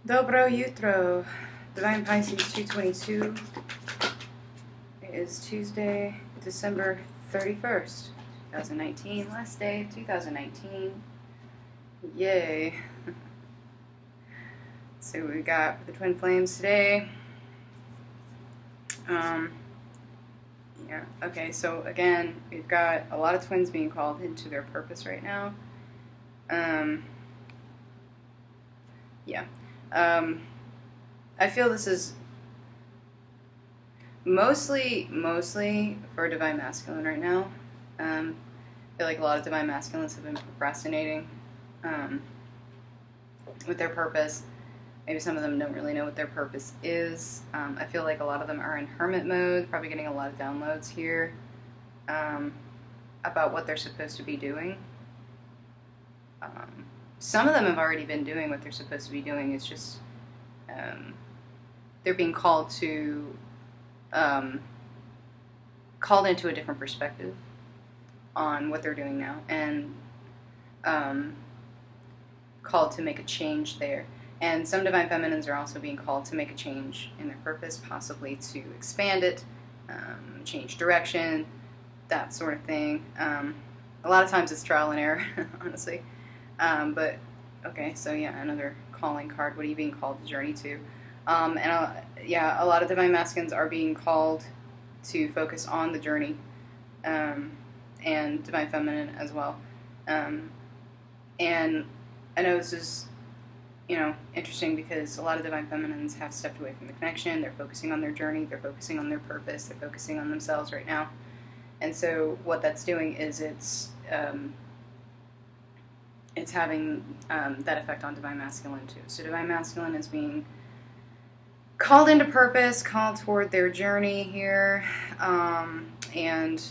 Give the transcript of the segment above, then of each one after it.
Dobro jutro. Divine Pisces 222. It is Tuesday, December 31st, 2019. Last day of 2019. Yay. So what we got for the twin flames today. Yeah, okay, so again, we've got a lot of twins being called into their purpose right now. I feel this is mostly for Divine Masculine right now. I feel like a lot of Divine Masculines have been procrastinating with their purpose. Maybe some of them don't really know what their purpose is. I feel like a lot of them are in hermit mode, probably getting a lot of downloads here about what they're supposed to be doing. Some of them have already been doing what they're supposed to be doing. It's just they're being called to called into a different perspective on what they're doing now, and called to make a change there. And some Divine Feminines are also being called to make a change in their purpose, possibly to expand it, change direction, that sort of thing. A lot of times it's trial and error, honestly. But, okay, so yeah, another calling card. What are you being called to journey to? Yeah, a lot of Divine Masculines are being called to focus on the journey, and Divine Feminine as well. And I know this is, interesting because a lot of Divine Feminines have stepped away from the connection. They're focusing on their journey. They're focusing on their purpose. They're focusing on themselves right now. And so what that's doing is it's having that effect on Divine Masculine too. So Divine Masculine is being called into purpose, called toward their journey here, and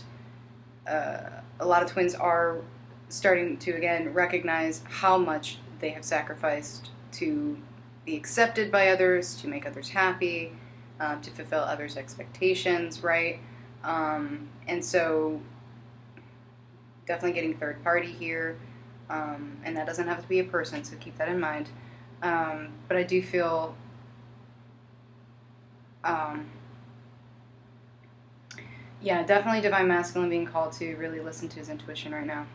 a lot of twins are starting to, again, recognize how much they have sacrificed to be accepted by others, to make others happy, to fulfill others' expectations, right? And so definitely getting third party here, and that doesn't have to be a person, so keep that in mind. But I do feel yeah, definitely Divine Masculine being called to really listen to his intuition right now.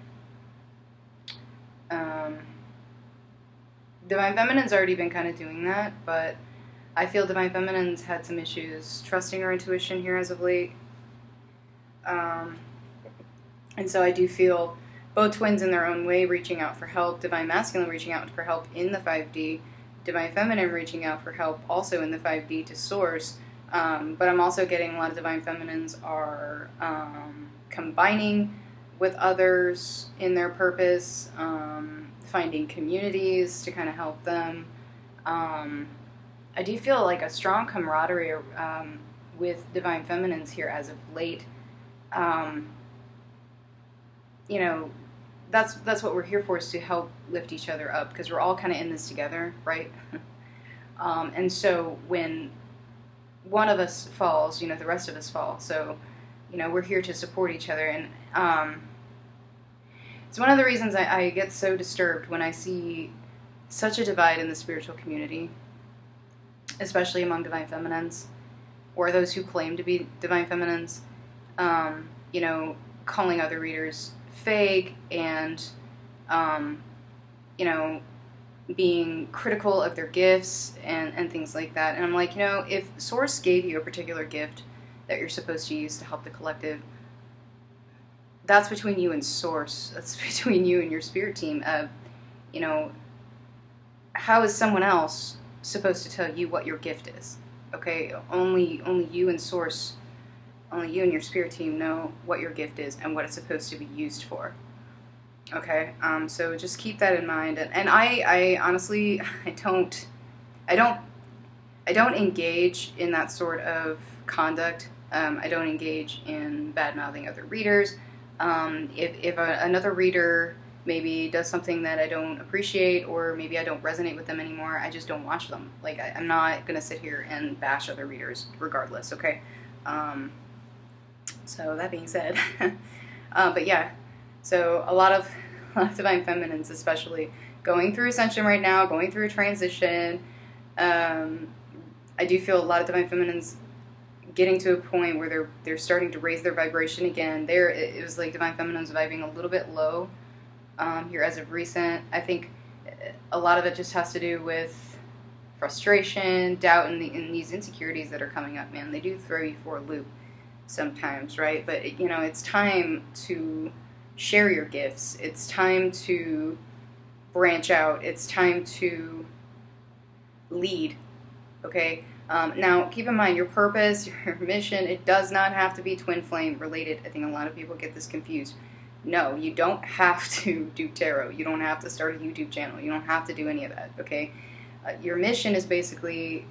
Divine Feminine's already been kind of doing that, but I feel Divine Feminine's had some issues trusting her intuition here as of late. And so I do feel both twins in their own way reaching out for help, Divine Masculine reaching out for help in the 5D, Divine Feminine reaching out for help also in the 5D to Source. But I'm also getting a lot of Divine Feminines are combining with others in their purpose, finding communities to kind of help them. I do feel like a strong camaraderie with Divine Feminines here as of late. That's what we're here for, is to help lift each other up, because we're all kind of in this together, right? And so when one of us falls, the rest of us fall. So, we're here to support each other. And it's one of the reasons I get so disturbed when I see such a divide in the spiritual community, especially among Divine Feminines, or those who claim to be Divine Feminines, calling other readers fake and, being critical of their gifts and things like that. And I'm like, if Source gave you a particular gift that you're supposed to use to help the collective, that's between you and Source. That's between you and your spirit team. How is someone else supposed to tell you what your gift is? Okay, only you and Source, only you and your spirit team know what your gift is and what it's supposed to be used for. Okay, so just keep that in mind. And I honestly, I don't engage in that sort of conduct. I don't engage in bad-mouthing other readers. If another reader maybe does something that I don't appreciate, or maybe I don't resonate with them anymore, I just don't watch them. Like, I'm not going to sit here and bash other readers regardless, okay? So that being said, but yeah, so a lot of Divine Feminines especially going through ascension right now, going through a transition, I do feel a lot of Divine Feminines getting to a point where they're starting to raise their vibration again. It was like Divine Feminines vibing a little bit low here as of recent. I think a lot of it just has to do with frustration, doubt, and these insecurities that are coming up, man. They do throw you for a loop sometimes, right? But, it's time to share your gifts. It's time to branch out. It's time to lead, okay? Now, keep in mind, your purpose, your mission, it does not have to be twin flame related. I think a lot of people get this confused. No, you don't have to do tarot. You don't have to start a YouTube channel. You don't have to do any of that, okay? Your mission is basically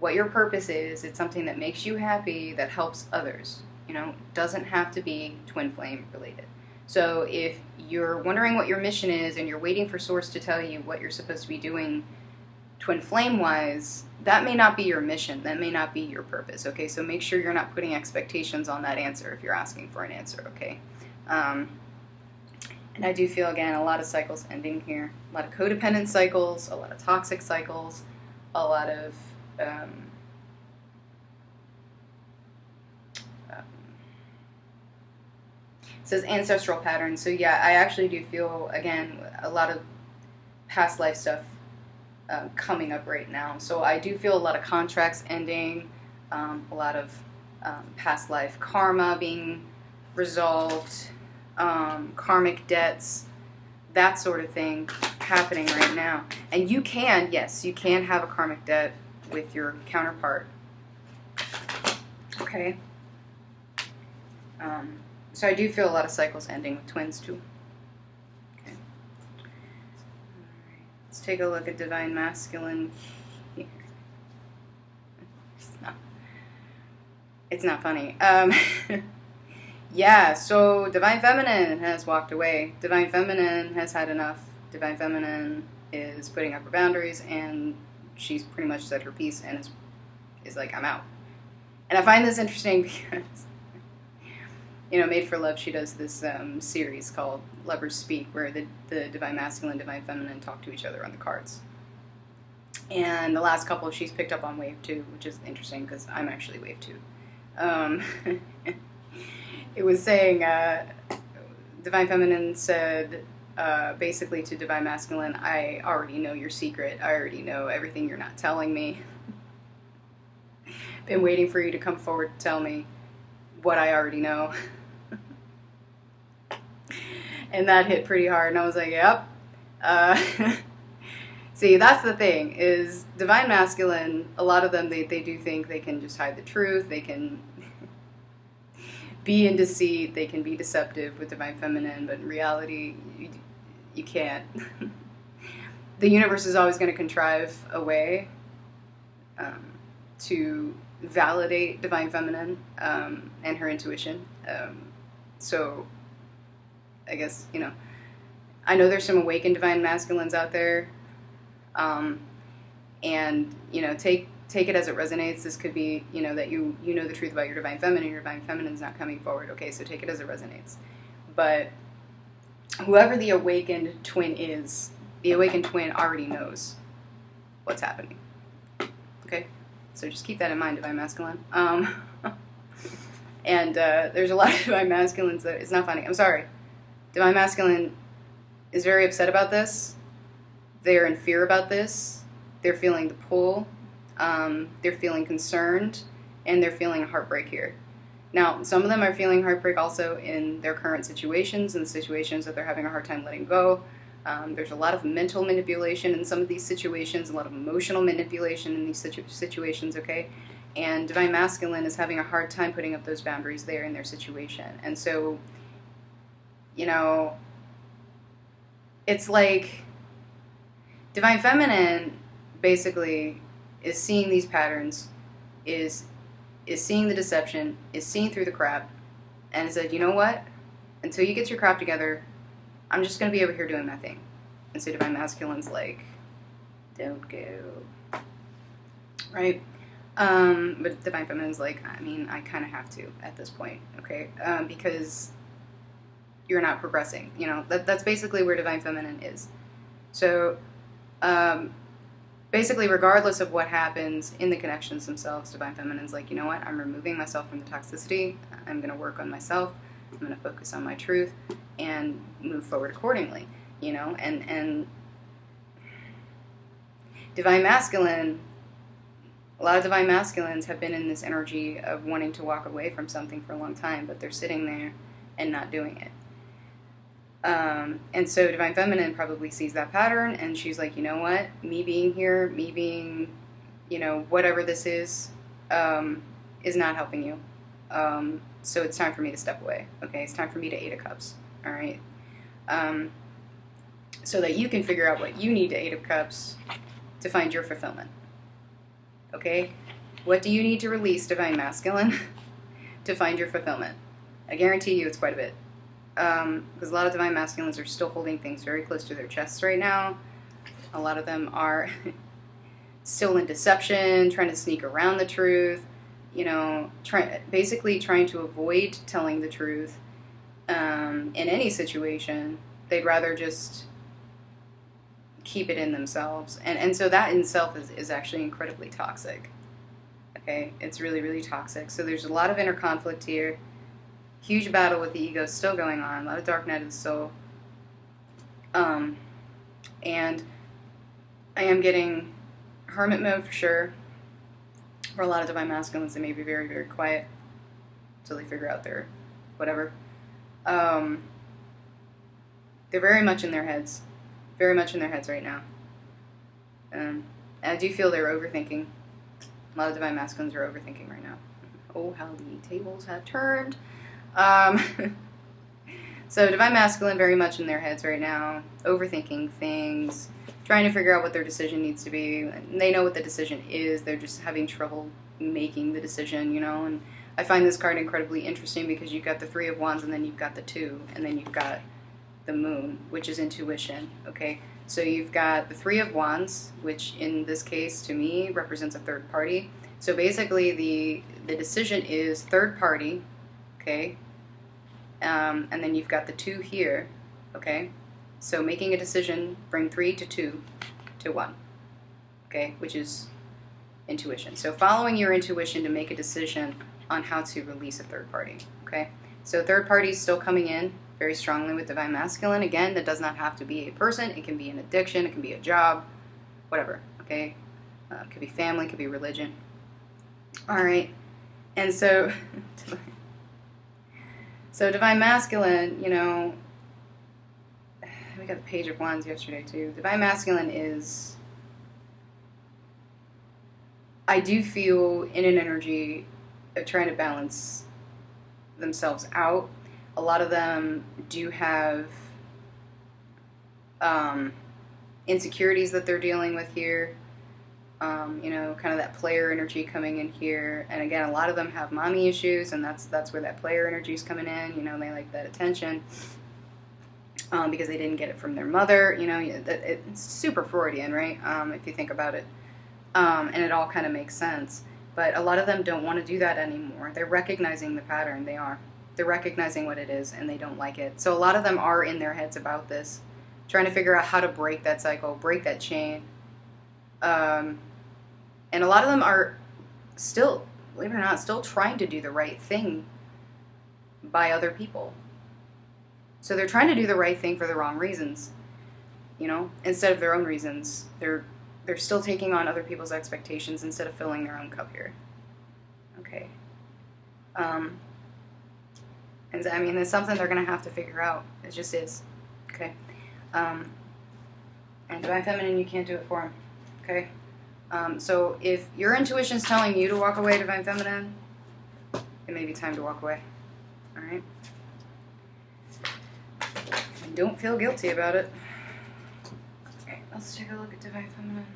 what your purpose is. It's something that makes you happy, that helps others. It doesn't have to be twin flame related. So if you're wondering what your mission is and you're waiting for Source to tell you what you're supposed to be doing twin flame wise, that may not be your mission. That may not be your purpose, okay? So make sure you're not putting expectations on that answer if you're asking for an answer, okay? And I do feel, again, a lot of cycles ending here. A lot of codependent cycles, a lot of toxic cycles, a lot of it says ancestral patterns. So yeah, I actually do feel, again, a lot of past life stuff coming up right now. So I do feel a lot of contracts ending, a lot of past life karma being resolved, karmic debts, that sort of thing happening right now. And you can have a karmic debt with your counterpart. Okay. So I do feel a lot of cycles ending with twins too. Okay. All right. Let's take a look at Divine Masculine here. It's not funny. Yeah, so Divine Feminine has walked away. Divine Feminine has had enough. Divine Feminine is putting up her boundaries, and she's pretty much said her piece and is like, I'm out. And I find this interesting because, Made for Love, she does this series called Lovers Speak, where the Divine Masculine, Divine Feminine talk to each other on the cards. And the last couple, she's picked up on Wave 2, which is interesting because I'm actually Wave 2. It was saying, Divine Feminine said, basically to Divine Masculine, I already know your secret. I already know everything you're not telling me. Been waiting for you to come forward to tell me what I already know. And that hit pretty hard, and I was like, yep. See, that's the thing, is Divine Masculine, a lot of them, they do think they can just hide the truth, they can be in deceit, they can be deceptive with Divine Feminine, but in reality, you can't. The universe is always going to contrive a way to validate Divine Feminine and her intuition. So, I guess, I know there's some awakened Divine Masculines out there, and, take it as it resonates. This could be, that you know the truth about your Divine Feminine's not coming forward, okay, so take it as it resonates. But whoever the awakened twin is, the awakened twin already knows what's happening, okay? So just keep that in mind, Divine Masculine. And there's a lot of Divine Masculines that, it's not funny, I'm sorry. Divine Masculine is very upset about this. They're in fear about this. They're feeling the pull. They're feeling concerned, and they're feeling heartbreak here. Now, some of them are feeling heartbreak also in their current situations and situations that they're having a hard time letting go. There's a lot of mental manipulation in some of these situations, a lot of emotional manipulation in these situations, okay? And Divine Masculine is having a hard time putting up those boundaries there in their situation. And so, it's like Divine Feminine basically is seeing these patterns, is seeing the deception, is seeing through the crap, and said, you know what? Until you get your crap together, I'm just going to be over here doing my thing. And so Divine Masculine's like, don't go. Right? But Divine Feminine's like, I kind of have to at this point, okay? Because you're not progressing. That's basically where Divine Feminine is. So, basically, regardless of what happens in the connections themselves, Divine Feminine's like, you know what, I'm removing myself from the toxicity, I'm going to work on myself, I'm going to focus on my truth, and move forward accordingly, you know, and Divine Masculine, a lot of Divine Masculines have been in this energy of wanting to walk away from something for a long time, but they're sitting there and not doing it. And so Divine Feminine probably sees that pattern, and she's like, you know what, me being here, me being, you know, whatever this is not helping you. So it's time for me to step away. Okay, it's time for me to Eight of Cups. All right, so that you can figure out what you need to Eight of Cups to find your fulfillment. Okay, what do you need to release, Divine Masculine, to find your fulfillment? I guarantee you it's quite a bit. Because a lot of Divine Masculines are still holding things very close to their chests right now. A lot of them are still in deception, trying to sneak around the truth, you know, basically trying to avoid telling the truth in any situation. They'd rather just keep it in themselves. And so that in itself is actually incredibly toxic. Okay, it's really, really toxic. So there's a lot of inner conflict here. Huge battle with the ego still going on. A lot of dark night of the soul. And I am getting hermit mode for sure. For a lot of Divine Masculines, they may be very, very quiet until they figure out their whatever. They're very much in their heads. Very much in their heads right now. And I do feel they're overthinking. A lot of Divine Masculines are overthinking right now. Oh, how the tables have turned. So Divine Masculine very much in their heads right now, overthinking things, trying to figure out what their decision needs to be. They know what the decision is, they're just having trouble making the decision, you know, and I find this card incredibly interesting because you've got the Three of Wands and then you've got the Two, and then you've got the Moon, which is intuition, okay? So you've got the Three of Wands, which in this case, to me, represents a third party. So basically the decision is third party, okay? And then you've got the Two here, okay? So making a decision, bring 3 to 2 to 1, okay? Which is intuition. So following your intuition to make a decision on how to release a third party, okay? So third party is still coming in very strongly with Divine Masculine. Again, that does not have to be a person. It can be an addiction. It can be a job, whatever, okay? It could be family. It could be religion. All right. And so... So Divine Masculine, you know, we got the Page of Wands yesterday too. Divine Masculine is, I do feel in an energy of trying to balance themselves out. A lot of them do have insecurities that they're dealing with here. You know, kind of that player energy coming in here. And again, a lot of them have mommy issues, and that's where that player energy is coming in. You know, they like that attention because they didn't get it from their mother. You know, it's super Freudian, right? If you think about it. And it all kind of makes sense. But a lot of them don't want to do that anymore. They're recognizing the pattern. They're recognizing what it is, and they don't like it. So a lot of them are in their heads about this, trying to figure out how to break that cycle, break that chain. And a lot of them are still, believe it or not, still trying to do the right thing by other people. So they're trying to do the right thing for the wrong reasons, you know, instead of their own reasons. They're still taking on other people's expectations instead of filling their own cup here. Okay. And I mean, it's something they're going to have to figure out. It just is. Okay. And Divine Feminine, you can't do it for them. Okay. So if your intuition's telling you to walk away, Divine Feminine, it may be time to walk away. All right? And don't feel guilty about it. Okay, let's take a look at Divine Feminine.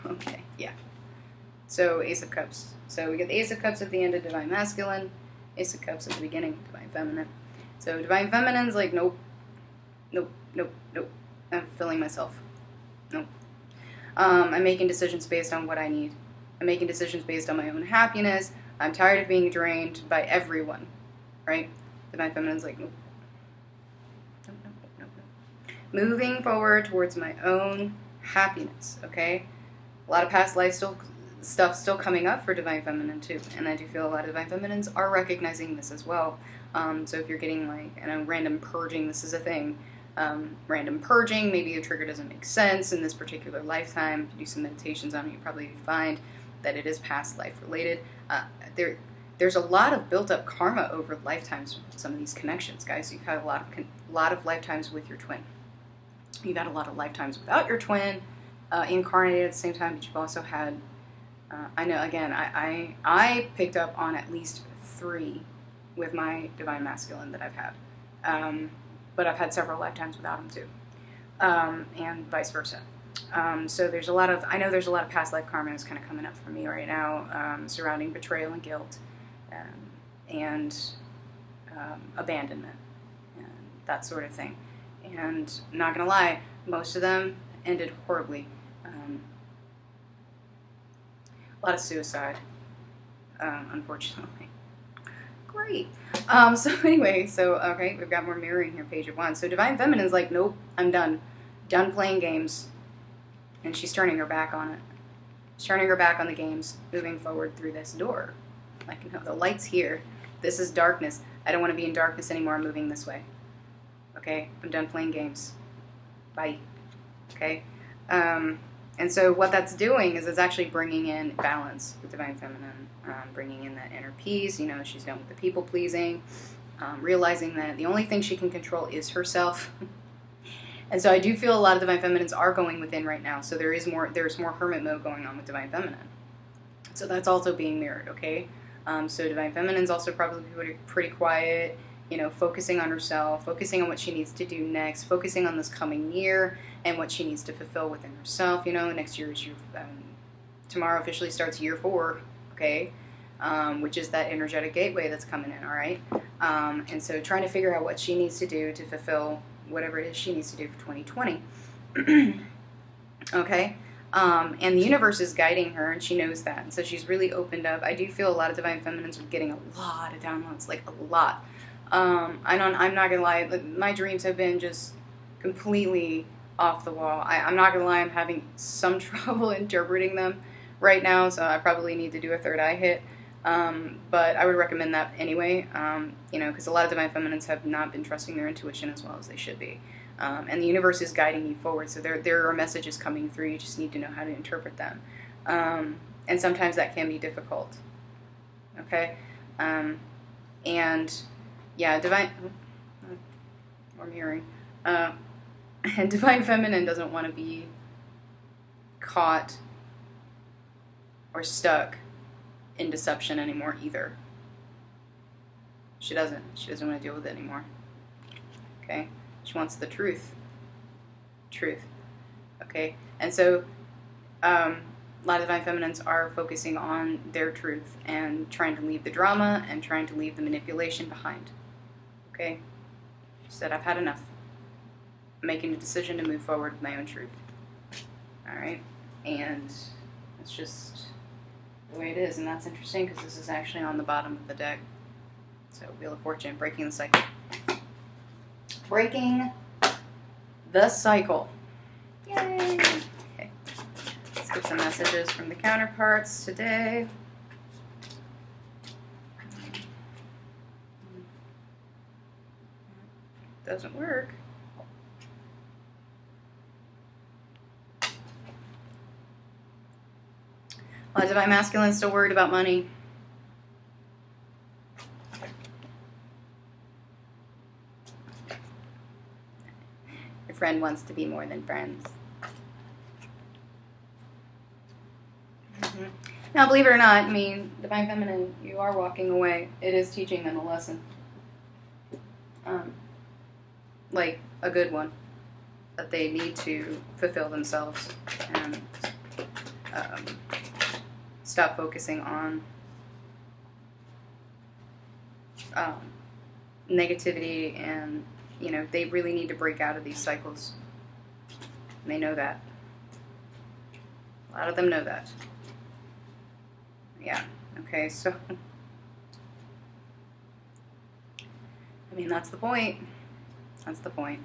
Okay, yeah. So Ace of Cups. So we get the Ace of Cups at the end of Divine Masculine, Ace of Cups at the beginning of Divine Feminine. So Divine Feminine's like, nope, nope, nope, nope. I'm filling myself. Nope. I'm making decisions based on what I need. I'm making decisions based on my own happiness. I'm tired of being drained by everyone, right? Divine Feminine's like, nope. Nope, nope, nope, nope, nope. Moving forward towards my own happiness, okay? A lot of past life stuff still coming up for Divine Feminine too, and I do feel a lot of Divine Feminines are recognizing this as well. So if you're getting like, random purging, this is a thing. Random purging, maybe your trigger doesn't make sense in this particular lifetime. If you do some meditations on it, you probably find that it is past life related. There's a lot of built up karma over lifetimes with some of these connections, guys. You've had a lot of lifetimes with your twin. You've had a lot of lifetimes without your twin, incarnated at the same time, but you've also had, I know, again, I picked up on at least 3 with my Divine Masculine that I've had. But I've had several lifetimes without him too. And vice versa. So there's a lot of past life karma is kind of coming up for me right now, surrounding betrayal and guilt, and abandonment, and that sort of thing. And not gonna lie, most of them ended horribly. A lot of suicide, unfortunately. Great. So anyway, okay, we've got more mirroring here, page of 1. So Divine Feminine's like, nope, I'm done. Done playing games. And she's turning her back on it. She's turning her back on the games, moving forward through this door. Like, no, the light's here. This is darkness. I don't want to be in darkness anymore. I'm moving this way. Okay? I'm done playing games. Bye. Okay? And so what that's doing is it's actually bringing in balance with Divine Feminine, bringing in that inner peace. You know, she's done with the people pleasing, realizing that the only thing she can control is herself. And so I do feel a lot of Divine Feminines are going within right now. So there's more hermit mode going on with Divine Feminine. So that's also being mirrored, okay? So Divine Feminine's also probably pretty quiet, you know, focusing on herself, focusing on what she needs to do next, focusing on this coming year and what she needs to fulfill within herself. You know, next year is tomorrow officially starts year 4, okay? Which is that energetic gateway that's coming in, all right? And so trying to figure out what she needs to do to fulfill whatever it is she needs to do for 2020. Okay? And the universe is guiding her, and she knows that. And so she's really opened up. I do feel a lot of Divine Feminines are getting a lot of downloads, like a lot. I'm not going to lie, my dreams have been just completely off the wall. I'm not going to lie, I'm having some trouble interpreting them right now, so I probably need to do a third eye hit. But I would recommend that anyway, you know, because a lot of Divine Feminines have not been trusting their intuition as well as they should be. And the universe is guiding you forward, so there are messages coming through, you just need to know how to interpret them. And sometimes that can be difficult. Okay? And, yeah, I'm hearing. And Divine Feminine doesn't want to be caught or stuck in deception anymore either. She doesn't want to deal with it anymore. Okay? She wants the truth. Okay? And so a lot of Divine Feminines are focusing on their truth and trying to leave the drama and trying to leave the manipulation behind. Okay? She said, I've had enough. I'm making a decision to move forward with my own truth. Alright? And it's just the way it is, and that's interesting because this is actually on the bottom of the deck. So, Wheel of Fortune, breaking the cycle. Breaking the cycle. Yay! Okay. Let's get some messages from the counterparts today. Doesn't work. A lot of Divine Masculine still worried about money. Your friend wants to be more than friends. Now, believe it or not, I mean, Divine Feminine, you are walking away. It is teaching them a lesson. Like a good one. That they need to fulfill themselves and stop focusing on negativity, and, you know, they really need to break out of these cycles. And they know that. A lot of them know that. Yeah, okay, so, I mean, that's the point. That's the point.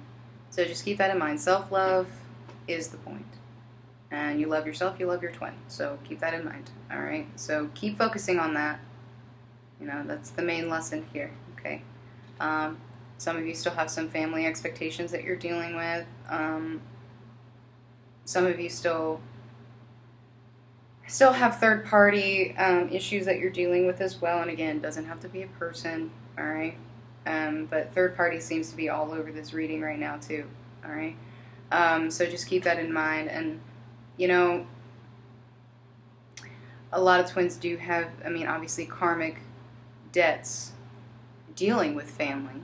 So just keep that in mind. Self-love is the point. And you love yourself, you love your twin. So keep that in mind, all right? So keep focusing on that. You know, that's the main lesson here, okay? Some of you still have some family expectations that you're dealing with. Some of you still have third-party issues that you're dealing with as well. And again, it doesn't have to be a person, all right? But third party seems to be all over this reading right now too, all right? So just keep that in mind. And, you know, a lot of twins do have, I mean, obviously karmic debts dealing with family.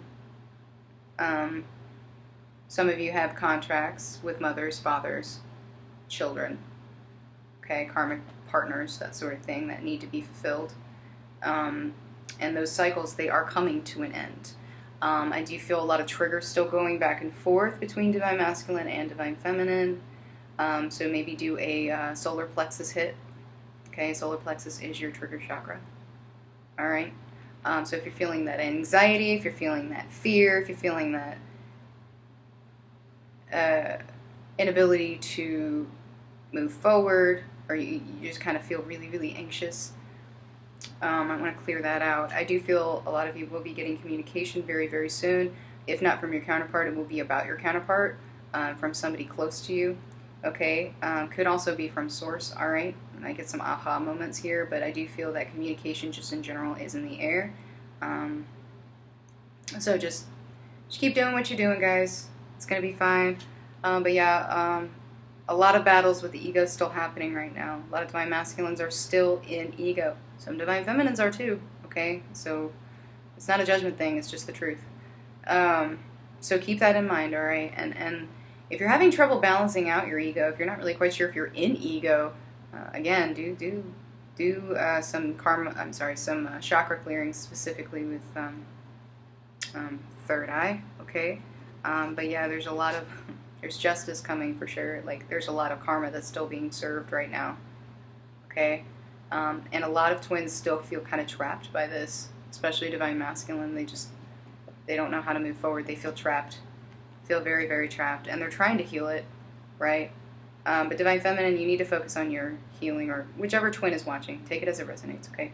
Some of you have contracts with mothers, fathers, children, okay, karmic partners, that sort of thing, that need to be fulfilled. And those cycles, they are coming to an end. I do feel a lot of triggers still going back and forth between Divine Masculine and Divine Feminine. So maybe do a solar plexus hit. Okay, solar plexus is your trigger chakra. All right. So if you're feeling that anxiety, if you're feeling that fear, if you're feeling that inability to move forward, or you just kind of feel really, really anxious, I want to clear that out. I do feel a lot of you will be getting communication very, very soon. If not from your counterpart, it will be about your counterpart, from somebody close to you. Okay, could also be from source, all right? I get some aha moments here, but I do feel that communication just in general is in the air. So just keep doing what you're doing, guys. It's going to be fine. But yeah, a lot of battles with the ego still happening right now. A lot of Divine Masculines are still in ego. Some Divine Feminines are too, okay? So it's not a judgment thing, it's just the truth. So keep that in mind, all right? And if you're having trouble balancing out your ego, if you're not really quite sure if you're in ego, again, do some some chakra clearing, specifically with third eye, okay? But yeah, there's justice coming for sure. Like, there's a lot of karma that's still being served right now, okay? And a lot of twins still feel kind of trapped by this, especially Divine Masculine. They don't know how to move forward. They feel trapped, feel very, very trapped, and they're trying to heal it, right? But Divine Feminine, you need to focus on your healing, or whichever twin is watching. Take it as it resonates, okay?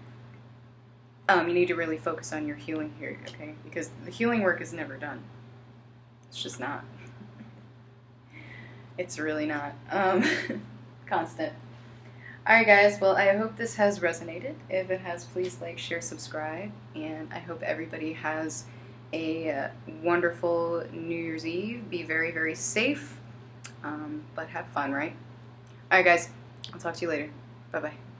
You need to really focus on your healing here, okay? Because the healing work is never done. It's just not. It's really not. Constant. Alright guys, well, I hope this has resonated. If it has, please like, share, subscribe, and I hope everybody has a wonderful New Year's Eve. Be very, very safe, but have fun, right? Alright guys, I'll talk to you later. Bye-bye.